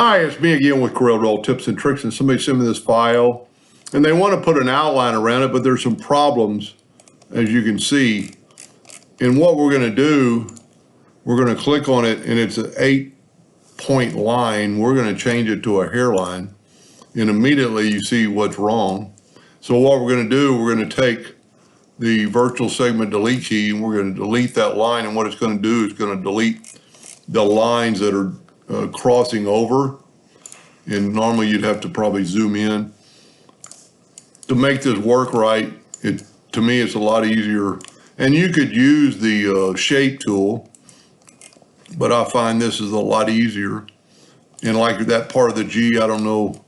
Hi, it's me again with Corel tips and tricks, and somebody sent me this file, and they want to put an outline around it, but there's some problems, as you can see. And what we're going to do, we're going to click on it, and it's an 8-point line. We're going to change it to a hairline, and immediately you see what's wrong. So what we're going to do, we're going to take the virtual segment delete key, and we're going to delete that line, and what it's going to do is going to delete the lines that are crossing over. And normally you'd have to probably zoom in. To make this work right, to me it's a lot easier. And you could use the shape tool, but I find this is a lot easier. And like that part of the G, I don't know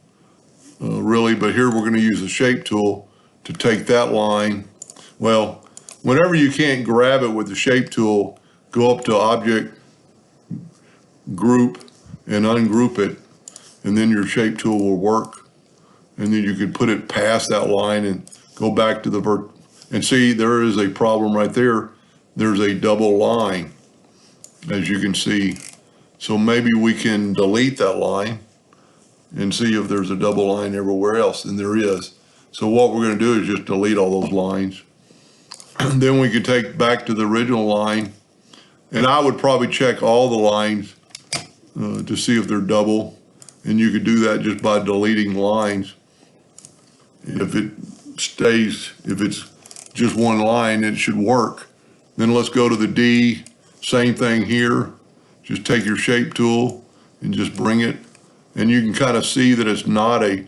really, but here we're going to use the shape tool to take that line. Well, whenever you can't grab it with the shape tool, go up to Object, Group, and ungroup it, and then your shape tool will work. And then you could put it past that line and go back to the and see there is a problem right there. There's a double line, as you can see. So maybe we can delete that line and see if there's a double line everywhere else, and there is. So what we're going to do is just delete all those lines. Then we could take back to the original line, and I would probably check all the lines to see if they're double, and you could do that just by deleting lines. If it's just one line, it should work. Then let's go to the D, same thing here. Just take your shape tool and just bring it, and you can kind of see that it's not a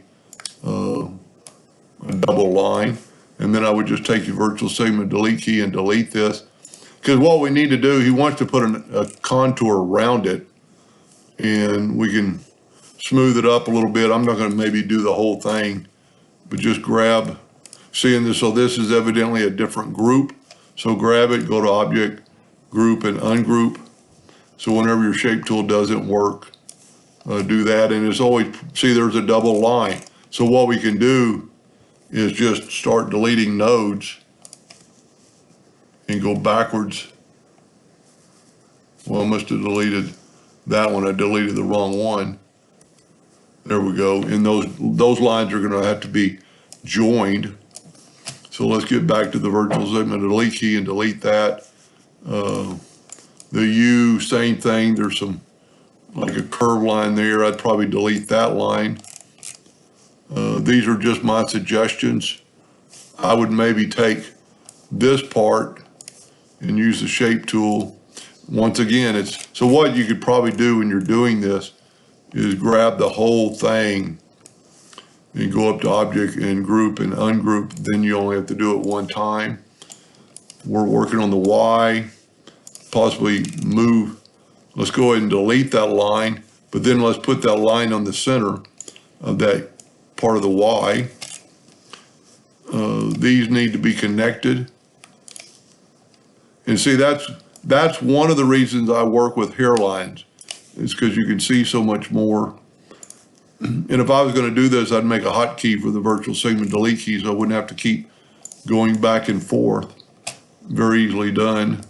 double line. And then I would just take your virtual segment delete key and delete this, because what we need to do, he wants to put a contour around it, and we can smooth it up a little bit. I'm not going to maybe do the whole thing, but just grab, seeing this, so this is evidently a different group. So grab it, go to Object, Group, and Ungroup. So whenever your shape tool doesn't work, do that. And it's always, see there's a double line. So what we can do is just start deleting nodes and go backwards. Well, I must have deleted that one. I deleted the wrong one. There we go. And those lines are going to have to be joined. So let's get back to the virtual segment delete key and delete that. The U, same thing. There's some like a curve line there. I'd probably delete that line. These are just my suggestions. I would maybe take this part and use the shape tool. Once again, so what you could probably do when you're doing this is grab the whole thing and go up to Object and Group and Ungroup. Then you only have to do it one time. We're working on the Y, possibly move. Let's go ahead and delete that line, but then let's put that line on the center of that part of the Y. These need to be connected. And see, that's one of the reasons I work with hairlines. It's because you can see so much more. And if I was going to do this, I'd make a hotkey for the virtual segment delete key, so I wouldn't have to keep going back and forth. Very easily done.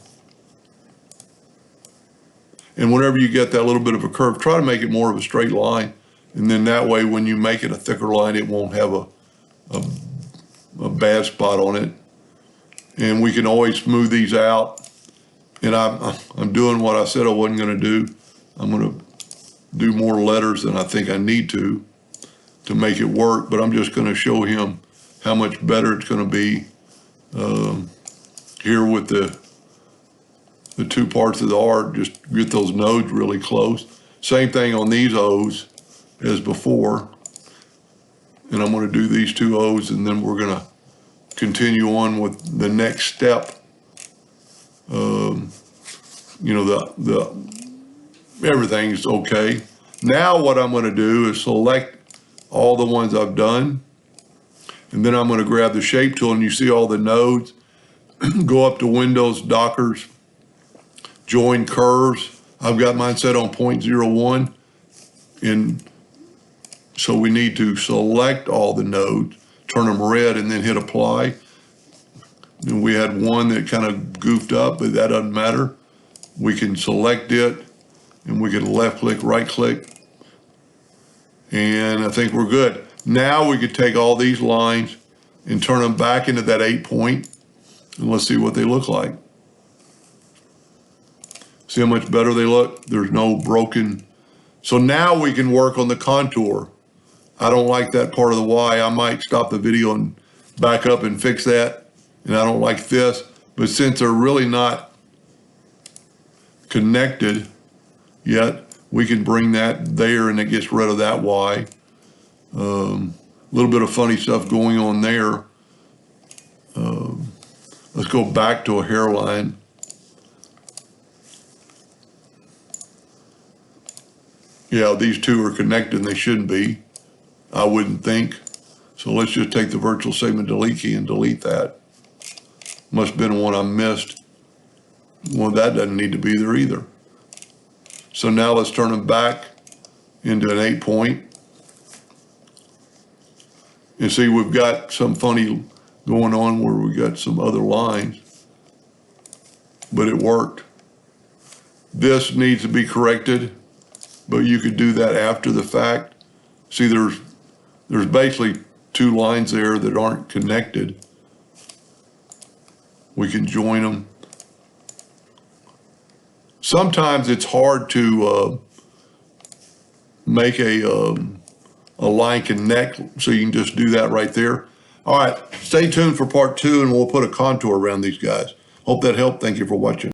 And whenever you get that little bit of a curve, try to make it more of a straight line. And then that way, when you make it a thicker line, it won't have a bad spot on it. And we can always smooth these out. And I'm doing what I said I wasn't going to do. I'm going to do more letters than I think I need to make it work. But I'm just going to show him how much better it's going to be here with the two parts of the art. Just get those nodes really close. Same thing on these O's as before. And I'm going to do these two O's, and then we're going to continue on with the next step. You know, everything's okay. Now what I'm going to do is select all the ones I've done, and then I'm going to grab the shape tool, and you see all the nodes. Go up to Windows, Dockers, Join Curves. I've got mine set on 0.01, and so we need to select all the nodes, turn them red, and then hit Apply. And we had one that kind of goofed up, but that doesn't matter. We can select it, and we can left click, right click, And I think we're good. Now we could take all these lines and turn them back into that 8 point, and let's see what they look like. See how much better they look? There's no broken. So now we can work on the contour. I don't like that part of the Y. I might stop the video and back up and fix that. And I don't like this, but since they're really not connected yet, we can bring that there and it gets rid of that Y. A little bit of funny stuff going on there. Let's go back to a hairline. Yeah, these two are connected and they shouldn't be. I wouldn't think. So let's just take the virtual segment delete key and delete that. Must have been one I missed. Well, that doesn't need to be there either. So now let's turn them back into an 8 point. And see, we've got some funny going on where we got some other lines, but it worked. This needs to be corrected, but you could do that after the fact. See, there's basically two lines there that aren't connected. We can join them. Sometimes it's hard to make a line connect, so you can just do that right there. All right, stay tuned for part 2, and we'll put a contour around these guys. Hope that helped. Thank you for watching.